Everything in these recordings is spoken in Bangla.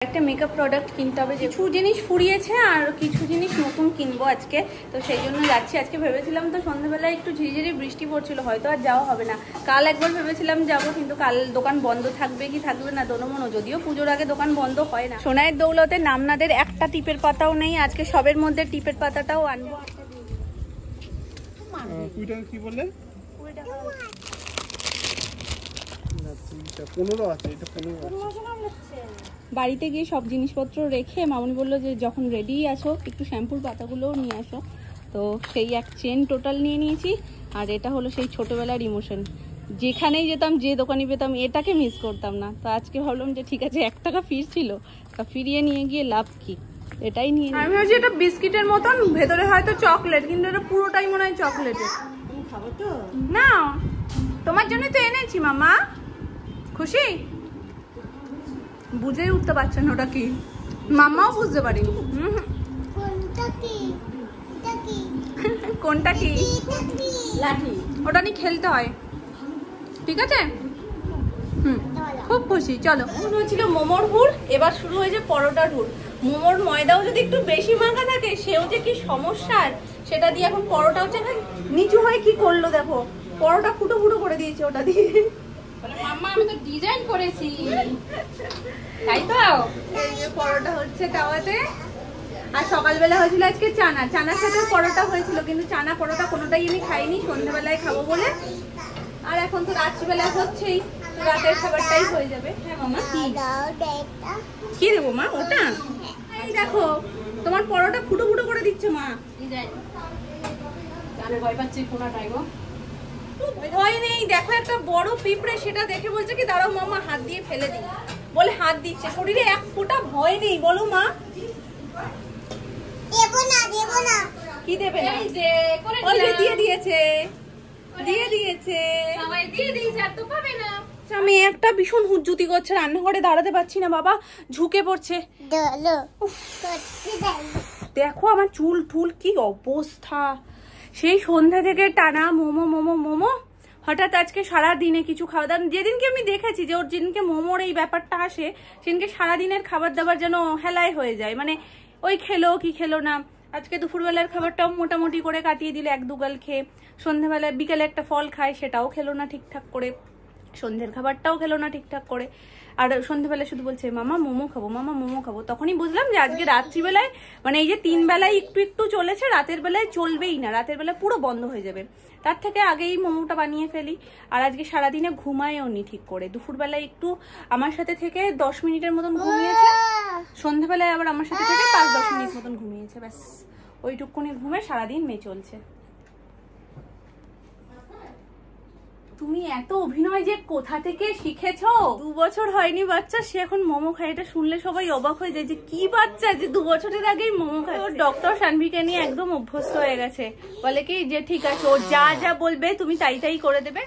একটা মেকআপ প্রোডাক্ট কিনতে হবে, কিছু জিনিস ফুরিয়েছে আর কিছু জিনিস নতুন কিনবো আজকে, তো সেই জন্য যাচ্ছি। আজকে ভেবেছিলাম তো সন্ধ্যাবেলায় একটু ঝিরিঝিরি বৃষ্টি পড়ছিল, হয়তো আর যাওয়া হবে না। কাল একবার ভেবেছিলাম যাব, কিন্তু কাল দোকান বন্ধ থাকবে কি থাকবে না দোনোমনো, যদিও পুজোর আগে দোকান বন্ধ হয় না। সোনাইয়ের দৌলতে নামনাদের একটা টিপের পাতাও নেই, আজকে সবের মধ্যে টিপের পাতাটাও আনবো। কি বললে? 15 আছে, এটা 15 বাড়িতে গিয়ে সব জিনিসপত্র রেখে মামুনি বললো যে যখন রেডি আছো একটু শ্যাম্পুর পাতাগুলোও নিয়ে আসো। তো সেই এক চেন টোটাল নিয়ে নিয়েছি। আর এটা হলো সেই ছোটবেলার ইমোশন, যেখানেই যেতাম যে দোকানে পেতাম এটাকে মিস করতাম না। তো আজকে ভাবলাম যে ঠিক আছে, 1 টাকা ফির ছিল, তা ফিরিয়ে নিয়ে গিয়ে লাভ কি, এটাই নিয়ে। আমি ভাবছি এটা বিস্কিটের মতন, ভেতরে হয়তো চকলেট, কিন্তু এটা পুরোটাই মনে হয় চকলেটের। খাবো তো না, তোমার জন্য তো এনেছি মামা। খুশি? বুঝেই উঠতে পারছেন ওটা কি, মামাও বুঝতে পারিনি। কোনটা কি? লাঠি, ওটা নিয়ে খেলতে হয়, ঠিক আছে। খুব খুশি। চলো, শুরু হয়েছিল মোমোর হুড়, এবার শুরু হয়েছে পরোটার হুড়। মোমোর ময়দাও যদি একটু বেশি মাখা থাকে সেও যে কি সমস্যার, সেটা দিয়ে এখন পরোটা হচ্ছে না। নিচু হয়ে কি করলো দেখো, পরোটা ফুটো ফুটো করে দিয়েছে ওটা দিয়ে। মাম্মা আমি তো ডিজাইন করেছি, তাই তো। এই যে পরোটা হচ্ছে তাওয়াতে। আর সকালবেলা হয়েছিল আজকে চানা, চানার সাথে পরোটা হয়েছিল, কিন্তু চানা পরোটা কোনোটাই আমি খাইনি, সন্ধ্যাবেলায় খাবো বলে। আর এখন তো রাত্রিবেলা হচ্ছেই, রাতের খাবারটাই হয়ে যাবে। হ্যাঁ মামা, কি দেবো মা? ওটা এই দেখো, তোমার পরোটা ফুটো ফুটো করে দিচ্ছে মা। ভয় পাচ্ছি কোনাটাই গো। ভয় নেই, দেখো একটা বড় পিঁপড়ে, সেটা দেখে বলছে কি দাঁড়াও মামা হাত দিয়ে ফেলে দিই, বলে হাত দিচ্ছে। শরীরে এক ফোঁটা ভয় নেই, বলো মা। দেবো না, দেবো না। কি দেবে না? এই যে করে দিয়ে দিয়েছে, দিয়ে দিয়েছে, সবাই দিয়ে দিয়েছে, আর তো পাবে না। আমি একটা ভীষণ হুজ্জুতি করছে, রান্নাঘরে দাঁড়াতে পারছি না বাবা, ঝুঁকে পড়ছে। দেখো আমার চুল টুল কি অবস্থা, সেই সন্ধ্যা থেকে টানা মোমো মোমো মোমো। হঠাৎ আজকে সারা দিনে কিছু খাওয়া দাওয়া, যেদিনকে আমি দেখেছি যে ওর যেদিনকে মোমোর এই ব্যাপারটা আসে, সেদিনকে সারাদিনের খাবার দাবার যেন হেলায় হয়ে যায়, মানে ওই খেলো কি খেলো না। আজকে দুপুরবেলার খাবারটাও মোটামুটি করে কাটিয়ে দিলে, 1-2 গাল খেয়ে। সন্ধ্যাবেলায় বিকেলে একটা ফল খায়, সেটাও খেলো না ঠিকঠাক করে। সন্ধ্যের খাবারটাও খেলো না ঠিকঠাক করে। আর সন্ধ্যাবেলায় শুধু বলছে মামা মোমো খাবো, মামা মোমো খাবো। তখনই বুঝলাম যে আজকে রাত্রিবেলায়, মানে এই যে 3 বেলায় একটু একটু চলেছে, রাতের বেলায় চলবেই না, রাতের বেলায় পুরো বন্ধ হয়ে যাবে। তার থেকে আগেই মোমোটা বানিয়ে ফেলি। আর আজকে সারাদিনে ঘুমায়ও নি ঠিক করে, দুপুরবেলায় একটু আমার সাথে থেকে 10 মিনিটের মতন ঘুমিয়েছে, সন্ধ্যাবেলায় আবার আমার সাথে থেকে 5-10 মিনিট মতন ঘুমিয়েছে, ব্যাস ওইটুকুনি ঘুমে সারাদিন মেয়ে চলছে। তুমি এত অভিনয় যে কোথা থেকে শিখেছো? 2 বছর হয়নি বাচ্চা, সে এখন মোমো খায়। এটা শুনলে সবাই অবাক হয়ে যায় যে কি বাচ্চা যে 2 বছরের আগেই মোমো খায়। ওর ডক্টর সানভিকে নিয়ে একদম অভ্যস্ত হয়ে গেছে, বলে কি যে ঠিক আছে ও যা যা বলবে তুমি তাই তাই করে দেবে।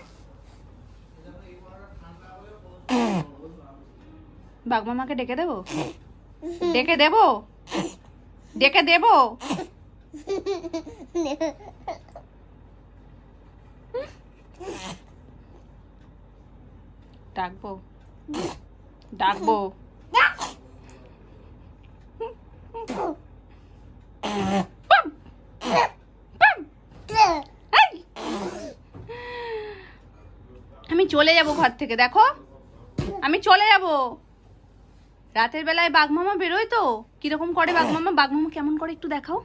বাগমামাকে ডেকে দেবো, ডেকে দেবো, ডেকে দেবো। ডাকবো, ডাকবো। আমি চলে যাব ঘর থেকে, দেখো আমি চলে যাব। রাতের বেলায় বাঘমামা বেরোয় তো কিরকম করে বাঘমামা, বাঘমামা কেমন করে একটু দেখাও।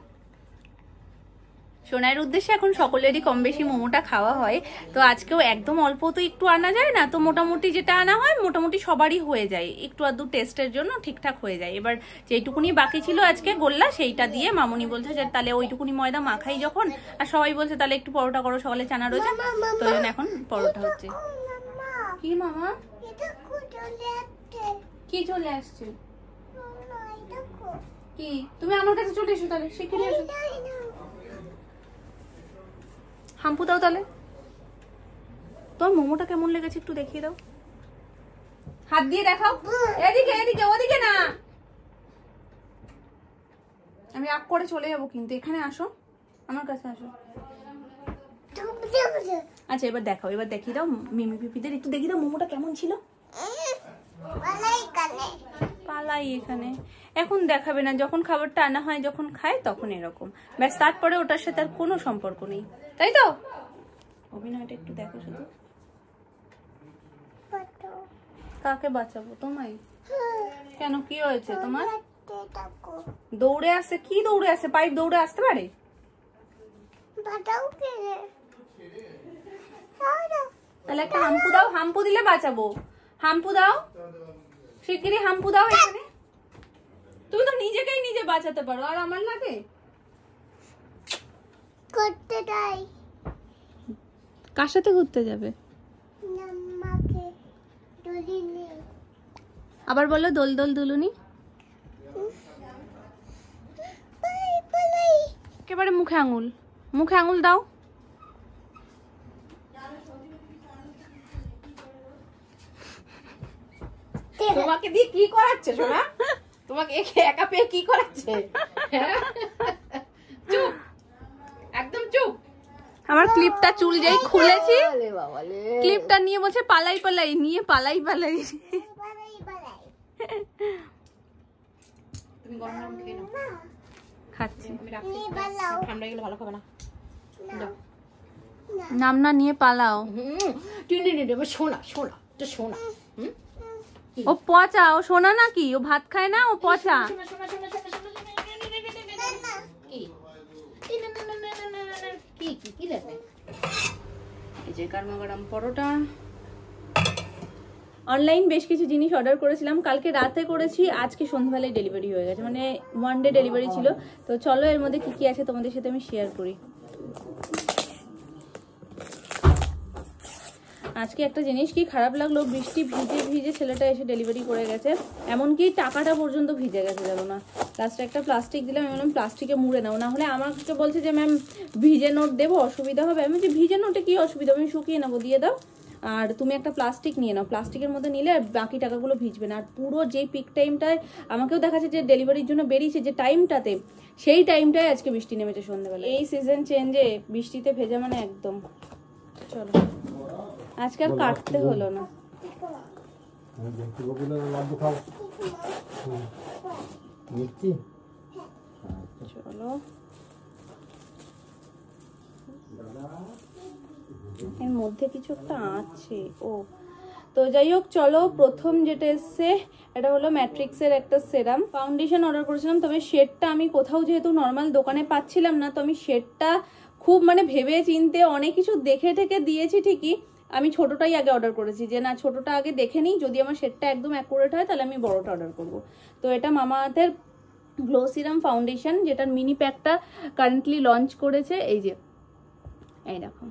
সোনার উদ্দেশ্যে এখন সকলেরই কম বেশি মোমোটা খাওয়া হয়, তো আজকেও একদম অল্প তো একটু আনা যায় না, তো মোটামুটি যেটা আনা হয় মোটামুটি সবারই হয়ে যায়, একটু আধটু টেস্টের জন্য ঠিকঠাক হয়ে যায়। এবার যেইটুকুনি বাকি ছিল আজকে গোল্লা, সেইটা দিয়ে মামুনি বলছে যে তাহলে ওইটুকুনি ময়দা মাখাই যখন, আর সবাই বলছে তাহলে একটু পরোটা করো, সকালে চানা রয়েছে, তো ওই জন্য এখন পরোটা হচ্ছে। কি মামা? কি চলে আসছে? কি? তুমি আমার কাছে চলে এসো, তাহলে শিখে নিয়ে এসো। হাম্পু দাও তাহলে। তোমার মোমোটা কেমন লেগেছে একটু দেখিয়ে দাও, হাত দিয়ে দেখাও। এদিকে এদিকে, ওদিকে না। আমি রাগ করে চলে যাবো, কিন্তু এখানে আসো, আমার কাছে আসো। আচ্ছা এবার দেখাও, এবার দেখিয়ে দাও মিমি পিপিদের একটু দেখিয়ে দাও মোমোটা কেমন ছিল। পালাই এখানে। এখন দেখাবে না, যখন খাবারটা আনা হয়, যখন খায় তখন এরকম, ব্যাস। তারপরে ওটার সাথে আর কোনো সম্পর্ক নেই, তাই তো? অভিনয়টা একটু দেখো শুধু। কাকে বাঁচাবো? তোমায়? কেন, কি হয়েছে তোমার? দৌড়ে আসে? কি দৌড়ে আসে? পাইপ দৌড়ে আসতে পারে? তাহলে একটা হাম্পু দাও, হাম্পু দিলে বাঁচাবো। হাম্পু দাও, শিগগিরই হাম্পু দাও এখানে। তুমি তো নিজেকেই নিজে বাঁচাতে পারো, আর আমার লাগে? কার সাথে ঘুরতে যাবে? আবার বলো, দোল দোল দুলুনি। একেবারে মুখে আঙুল, মুখে আঙুল দাও। তোমাকে দিয়ে কি করাচ্ছে সোনা? তোমাকে একা পেয়ে কি করাচ্ছে? চুপ, একদম চুপ। আমার ক্লিপটা চুল যেই খুলেছি, ক্লিপটা নিয়ে বলছে পালাই পালাই, নিয়ে পালাই পালাই। তুমি গরম গরম খেয়ে নাও। খাচ্ছি। আমি রাখছি, ঠান্ডা গেলে ভালো খাবে না। নাম না নিয়ে পালাও। শোনা শোনা, তো শোনা। ও পচা, ও সোনা নাকি? ও ভাত খায় না, ও পচা। কি লাগবে? এই যে গরমা গরম পরোটা। অনলাইন বেশ কিছু জিনিস অর্ডার করেছিলাম, কালকে রাতে করেছি, আজকে সন্ধ্যাবেলায় ডেলিভারি হয়ে গেছে, মানে 1 ডে ডেলিভারি ছিল। তো চলো এর মধ্যে কি কি আছে তোমাদের সাথে আমি শেয়ার করি। আজকে একটা জিনিস কি খারাপ লাগলো, বৃষ্টি ভিজে ভিজে ছেলেটা এসে ডেলিভারি করে গেছে, এমনকি টাকাটা পর্যন্ত ভিজে গেছে, জানো না। লাস্টে একটা প্লাস্টিক দিলাম, আমি বললাম প্লাস্টিকে মুড়ে নাও, না হলে আমাকে বলছে যে ম্যাম ভিজে নোট দেবো, অসুবিধা হবে। আমি বলছি ভিজে নোটে কি অসুবিধা, আমি শুকিয়ে নেবো, দিয়ে দাও। আর তুমি একটা প্লাস্টিক নিয়ে নাও, প্লাস্টিকের মধ্যে নিলে বাকি টাকাগুলো ভিজবে না। আর পুরো যেই পিক টাইমটায় আমাকেও দেখাচ্ছে যে ডেলিভারির জন্য বেরিয়েছে, যে টাইমটাতে, সেই টাইমটায় আজকে বৃষ্টি নেমেছে সন্ধ্যাবেলা। এই সিজন চেঞ্জে বৃষ্টিতে ভেজা মানে একদম। চলো, আজকে আর কাটতে হলো না। চলো, এর মধ্যে কিছু একটা আছে। ও তো যাই হোক, চলো প্রথম যেটা এসছে এটা হলো ম্যাট্রিক্সের একটা সেরাম ফাউন্ডেশন অর্ডার করেছিলাম। তবে শেডটা আমি কোথাও যেহেতু নর্মাল দোকানে পাচ্ছিলাম না, তো আমি শেডটা খুব মানে ভেবে চিনতে অনেক কিছু দেখে ঠেকে দিয়েছি ঠিকই। আমি ছোটটাই আগে অর্ডার করেছি, যে না ছোটটা আগে দেখে নিই, যদি আমার শেডটা একদম অ্যাকুরেট হয় তাহলে আমি বড়টা অর্ডার করব। তো এটা মামা আর্থের গ্লো সিরাম ফাউন্ডেশন, যেটার মিনি প্যাকটা কারেন্টলি লঞ্চ করেছে। এই যে এই দেখো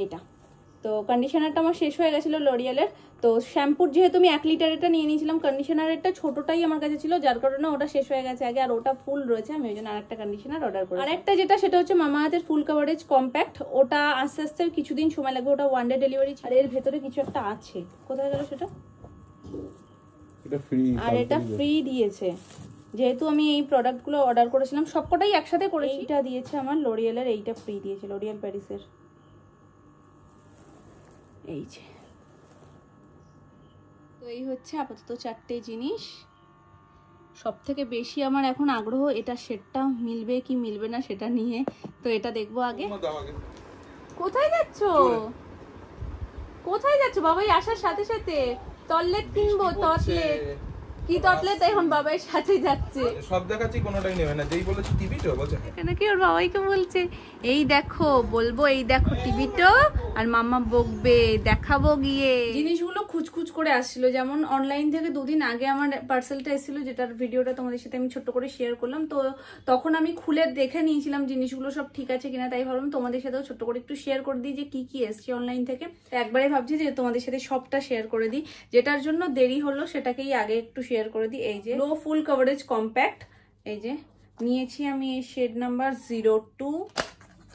এটা। তো কন্ডিশনারটা আমার শেষ হয়ে গেছিলো লরিয়ালের, তো শ্যাম্পুর যেহেতু আমি 1 লিটার এটা নিয়ে নিয়েছিলাম, কন্ডিশনারেরটা ছোটটাই আমার কাছে ছিল, যার কারণে ওটা শেষ হয়ে গেছে আগে, আর ওটা ফুল রয়েছে, আমি ওই জন্য আরেকটা কন্ডিশনার অর্ডার করি। আরেকটা যেটা সেটা হচ্ছে মামা আর্থের ফুল কভারেজ কম্প্যাক্ট, ওটা আস্তে আস্তে কিছুদিন সময় লাগবে, ওটা 1 ডে ডেলিভারি। আর এর ভেতরে কিছু একটা আছে, কোথায় গেল সেটা? এটা ফ্রি, আর এটা ফ্রি দিয়েছে, যেহেতু আমি এই প্রোডাক্টগুলো অর্ডার করেছিলাম সবকটাই একসাথে করেছি। এইটা দিয়েছে আমার লরিয়ালের, এইটা ফ্রি দিয়েছে লরিয়াল প্যারিসের। এই যে, তো এই হচ্ছে আপাতত 4টে জিনিস। সব থেকে বেশি আমার এখন আগ্রহ এটা শেডটা মিলবে কি মিলবে না সেটা নিয়ে, তো এটা দেখবো আগে। কোথায় যাচ্ছ? কোথায় যাচ্ছ বাবাই? আসার সাথে সাথে তরলেট কিনবো, তরলেট। কি তরলেট? এখন বাবাই সাথে যাচ্ছে। সব দেখাচ্ছি, কোনোটাই নেবে না, যেই বলেছি টিভি তো বলছে। এখানে কি ওর বাবাইকে বলছে এই দেখো, বলবো এই দেখো টিভিটা, আর মাম্মা বকবে, দেখাবো গিয়ে। জিনিসগুলো খুচখুচ করে আসছিল, যেমন অনলাইন থেকে 2 দিন আগে আমার পার্সেলটা এসেছিল, যেটার ভিডিওটা তোমাদের সাথে আমি ছোট্ট করে শেয়ার করলাম। তো তখন আমি খুলে দেখে নিয়েছিলাম জিনিসগুলো সব ঠিক আছে কিনা, তাই ভাবলাম তোমাদের সাথেও ছোট্ট করে একটু শেয়ার করে দিই যে কি কি এসছে অনলাইন থেকে। একবারে ভাবছি যে তোমাদের সাথে সবটা শেয়ার করে দিই, যেটার জন্য দেরি হলো সেটাকেই আগে একটু শেয়ার করে দিই। এই যে লো ফুল কভারেজ কম্প্যাক্ট, এই যে নিয়েছি আমি এই শেড নাম্বার 02,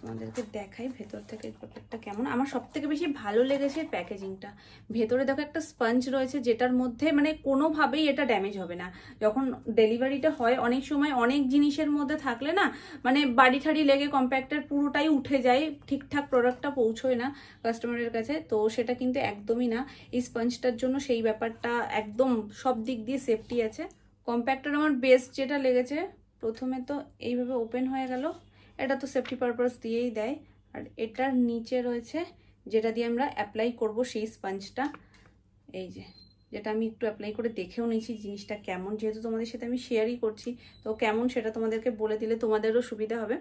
তোমাদেরকে দেখাই ভেতর থেকে ব্যাপারটা কেমন। আমার সব থেকে বেশি ভালো লেগেছে প্যাকেজিংটা। ভেতরে দেখো একটা স্পঞ্জ রয়েছে, যেটার মধ্যে মানে কোনোভাবেই এটা ড্যামেজ হবে না। যখন ডেলিভারিটা হয় অনেক সময় অনেক জিনিসের মধ্যে থাকলে না মানে বাড়ি ঠাড়ি লেগে কম্প্যাক্টের পুরোটাই উঠে যায়, ঠিকঠাক প্রোডাক্টটা পৌঁছয় না কাস্টমারের কাছে। তো সেটা কিন্তু একদমই না, এই স্পঞ্জটার জন্য সেই ব্যাপারটা একদম সব দিক দিয়ে সেফটি আছে। কম্প্যাক্টের আমার বেস্ট যেটা লেগেছে, প্রথমে তো এইভাবে ওপেন হয়ে গেল, এটা তো সেফটি পারপাস দিয়েই দেয়। আর এটার নিচে রয়েছে যেটা দিয়ে আমরা অ্যাপ্লাই করব সেই স্পঞ্জটা, এই যে যেটা আমি একটু অ্যাপ্লাই করে দেখেও নিয়েছি জিনিসটা কেমন, যেহেতু তোমাদের সাথে আমি শেয়ারই করছি তো কেমন সেটা তোমাদেরকে বলে দিলে তোমাদেরও সুবিধা হবে।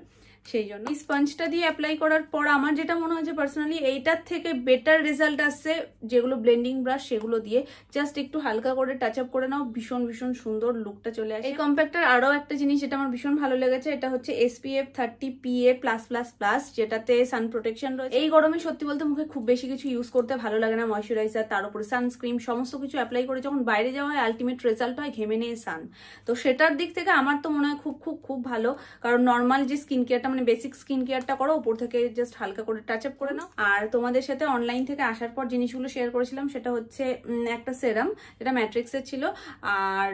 সেই জন্য এই স্পঞ্জটা দিয়ে অ্যাপ্লাই করার পর আমার যেটা মনে হয়েছে পার্সোনালি এইটার থেকে বেটার রেজাল্ট আসছে যেগুলো ব্লেন্ডিং ব্রাশ সেগুলো দিয়ে জাস্ট একটু হালকা করে টাচ আপ করে নাও, ভীষণ ভীষণ সুন্দর লুকটা চলে আসে। এই কম্প্যাক্টার আরও একটা জিনিস যেটা আমার ভীষণ ভালো লেগেছে, এটা হচ্ছে SPF 30 PA+++, যেটাতে সান প্রোটেকশন রয়েছে। এই গরমে সত্যি বলতে মুখে খুব বেশি কিছু ইউজ করতে ভালো লাগে না, ময়শ্চারাইজার তার উপরে সানস্ক্রিন সমস্ত কিছু অ্যাপ্লাই করে যখন বাইরে যাওয়া হয় আলটিমেট রেজাল্ট হয় ঘেমে নিয়ে সান। তো সেটার দিক থেকে আমার তো মনে হয় খুব খুব খুব ভালো, কারণ নর্মাল যে স্কিন কেয়ারটা মানে বেসিক স্কিন কেয়ারটা করো, উপর থেকে জাস্ট হালকা করে টাচ আপ করে নাও। আর তোমাদের সাথে অনলাইন থেকে আসার পর জিনিসগুলো শেয়ার করেছিলাম, সেটা হচ্ছে একটা সেরাম যেটা ম্যাট্রিক্সের ছিল, আর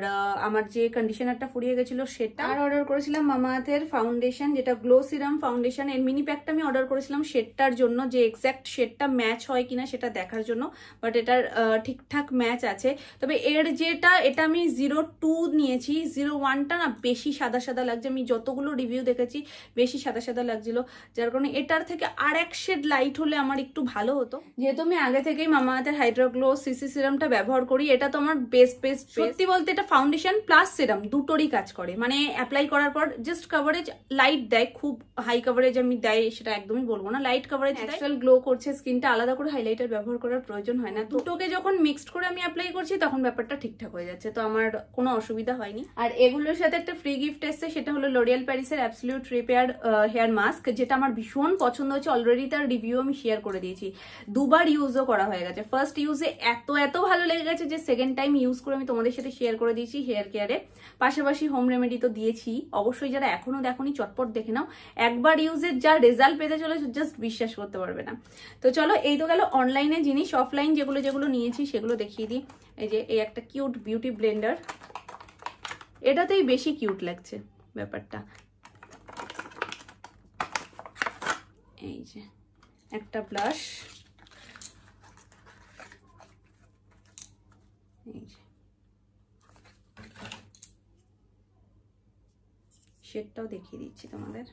আমার যে কন্ডিশনারটা ফুরিয়ে গেছিল সেটা। আর অর্ডার করেছিলাম মামাআর্থের ফাউন্ডেশন, যেটা গ্লো সিরাম ফাউন্ডেশন, এর মিনি প্যাকটা আমি অর্ডার করেছিলাম শেডটার জন্য, যে এক্স্যাক্ট শেডটা ম্যাচ হয় কিনা সেটা দেখার জন্য, বাট এটার ঠিকঠাক ম্যাচ আছে। তবে এর যেটা এটা আমি 02 নিয়েছি, 01টা না বেশি সাদা সাদা লাগছে, আমি যতগুলো রিভিউ দেখেছি বেশি সাদা সাদা লাগছিল, যার কারণে এটার থেকে আর এক শেড লাইট হলে আমার একটু ভালো হতো। যেহেতু আমি আগে থেকেই মামাআর্থের হাইড্রা গ্লো সিসি সিরামটা ব্যবহার করি, এটা তো আমার বেস্ট সত্যি বলতে এটা ফাউন্ডেশন প্লাস সিরাম দুটোরই কাজ করে, মানে অ্যাপ্লাই করার পর জাস্ট কভারেজ লাইট দেয়, খুব হাই কভারেজ আমি দেয় সেটা একদমই বলবো না, লাইট কভারেজ ন্যাচারাল গ্লো করছে স্কিনটা, আলাদা করে হাইলাইটার ব্যবহার করার প্রয়োজন হয় না। দুটোকে যখন মিক্সড করে আমি অ্যাপ্লাই করছি তখন ব্যাপারটা ঠিকঠাক হয়ে যাচ্ছে, তো আমার কোনো অসুবিধা হয়নি। আর এগুলোর সাথে একটা ফ্রি গিফট এসছে, সেটা হলো লরিয়াল প্যারিসের অ্যাবসলিউট রিপেয়ার হেয়ার মাস্ক, যেটা আমার ভীষণ পছন্দ হয়েছে। অলরেডি তার রিভিউ আমি শেয়ার করে দিয়েছি, দুবার ইউজও করা হয়ে গেছে। ফার্স্ট ইউজে এত ভালো লেগে গেছে যে সেকেন্ড টাইম ইউজ করে আমি তোমাদের সাথে শেয়ার করে দিয়েছি হেয়ার কেয়ারে, পাশাপাশি হোম রেমেডি তো দিয়েছি। অবশ্যই যারা এখনো দেখোনি চটপট দেখে নাও, একবার ইউজের যা রেজাল্ট পেতে চলেছে জাস্ট বিশ্বাস করতে পারবে না। তো চলো, এই তো গেল অনলাইনে জিনিস। অফলাইন যেগুলো নিয়েছি সেগুলো দেখিয়ে দিই। এই যে এই একটা কিউট বিউটি ব্লেন্ডার, এটাতেই বেশি কিউট লাগছে ব্যাপারটা। এই যে একটা ব্লাশ, এই যে শেডটাও দেখিয়ে দিচ্ছি তোমাদের।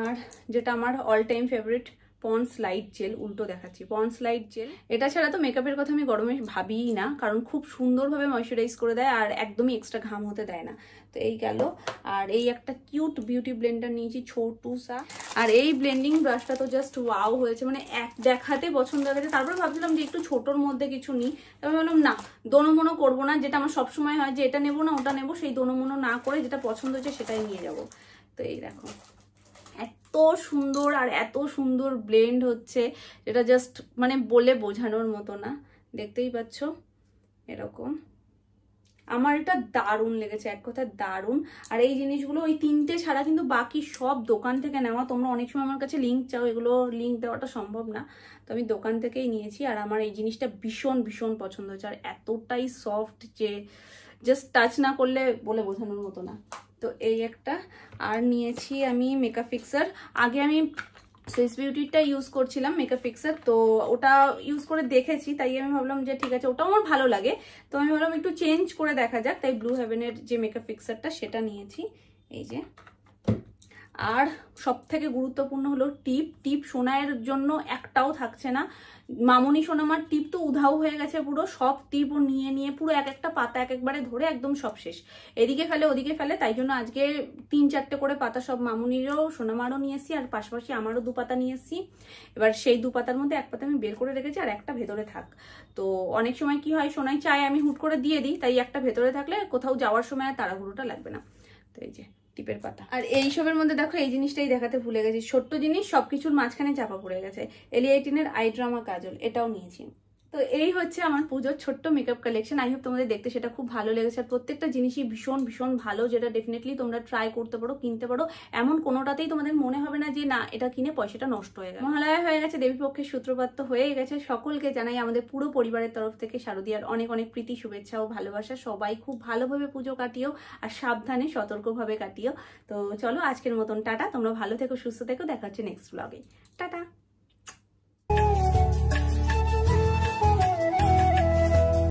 আর যেটা আমার all time favourite Pond's light gel, উল্টো দেখাচ্ছি, পন্ডস লাইট জেল। এটা ছাড়া তো মেকআপের কথা আমি গরমে ভাবিই না, কারণ খুব সুন্দরভাবে ময়শ্চারাইজ করে দেয় আর একদমই এক্সট্রা ঘাম হতে দেয় না। তো এই গেল। আর এই একটা কিউট বিউটি ব্লেন্ডার নিয়েছি ছোটু সা। আর এই ব্লেন্ডিং ব্রাশটা তো জাস্ট ওয়াও হয়েছে, মানে এক দেখাতে পছন্দ হয়েছে। তারপরে ভাবছিলাম যে একটু ছোটোর মধ্যে কিছু নিই, তবে ভাবলাম না, দোনোমোনো করবো না, যেটা আমার সবসময় হয় যে এটা নেবো না ওটা নেবো, সেই দোনোমোনো না করে যেটা পছন্দ হচ্ছে সেটাই নিয়ে যাব। তো এই দেখো এত সুন্দর আর এত সুন্দর ব্লেন্ড হচ্ছে, যেটা জাস্ট মানে বলে বোঝানোর মতো না। দেখতেই পাচ্ছ এরকম, আমার এটা দারুণ লেগেছে, এক কথায় দারুণ। আর এই জিনিসগুলো ওই তিনটে ছাড়া কিন্তু বাকি সব দোকান থেকে নেওয়া। তোমরা অনেক সময় আমার কাছে লিঙ্ক চাও, এগুলো লিঙ্ক দেওয়াটা সম্ভব না, তো আমি দোকান থেকেই নিয়েছি। আর আমার এই জিনিসটা ভীষণ ভীষণ পছন্দ হয়েছে, আর এতটাই সফট যে জাস্ট টাচ না করলে বলে বোঝানোর মতো না। তো এই একটা। আর নিয়েছি আমি মেকআপ ফিক্সার, আগে আমি সুইস বিউটিটা ইউজ করছিলাম মেকআপ ফিক্সার, তো ওটা ইউজ করে দেখেছি, তাই আমি ভাবলাম যে ঠিক আছে ওটাও আমার ভালো লাগে, তো আমি ভাবলাম একটু চেঞ্জ করে দেখা যাক, তাই ব্লু হেভেনের যে মেকআপ ফিক্সারটা সেটা নিয়েছি। এই যে। আর সব থেকে গুরুত্বপূর্ণ হলো টিপ সোনায়ের জন্য একটাও থাকছে না। মামনি সোনামার টিপ তো উধাও হয়ে গেছে পুরো, সব টিপ ও নিয়ে পুরো এক একটা পাতা একবারে ধরে একদম সব শেষ, এদিকে ফেলে ওদিকে ফেলে। তাই জন্য আজকে 3-4টে করে পাতা সব মামনিরও সোনামারও নিয়ে এসছি, আর পাশাপাশি আমারও 2 পাতা নিয়ে এসছি। এবার সেই 2 পাতার মধ্যে 1 পাতা আমি বের করে রেখেছি আর একটা ভেতরে থাক। তো অনেক সময় কি হয়, সোনাই চায় আমি হুট করে দিয়ে দিই, তাই একটা ভেতরে থাকলে কোথাও যাওয়ার সময় আর তাড়াহুড়োটা লাগবে না। তো এই যে টিপের পাতা। আর এইসবের মধ্যে দেখো এই জিনিসটাই দেখাতে ভুলে গেছি, ছোট্ট জিনিস সবকিছুর মাঝখানে চাপা পড়ে গেছে, এলিয়াইটিনের আই ড্রামা কাজল, এটাও নিয়েছি। তো এই হচ্ছে আমার পুজোর ছোট্ট মেকআপ কালেকশন। আই হোপ তোমাদের দেখতে সেটা খুব ভালো লেগেছে। আর প্রত্যেকটা জিনিসই ভীষণ ভীষণ ভালো, যেটা ডেফিনেটলি তোমরা ট্রাই করতে পারো, কিনতে পারো। এমন কোনোটাতেই তোমাদের মনে হবে না যে না এটা কিনে পয়সাটা নষ্ট হয়ে গেছে। মহালয়া হয়ে গেছে, দেবীপক্ষের সূত্রপাত তো হয়ে গেছে। সকলকে জানাই আমাদের পুরো পরিবারের তরফ থেকে শারদীয়ার অনেক অনেক প্রীতি, শুভেচ্ছা ও ভালোবাসা। সবাই খুব ভালোভাবে পুজো কাটিও আর সাবধানে সতর্কভাবে কাটিও। তো চলো আজকের মতন টাটা, তোমরা ভালো থেকো, সুস্থ থেকো, দেখা হচ্ছে নেক্সট ব্লগে। টাটা।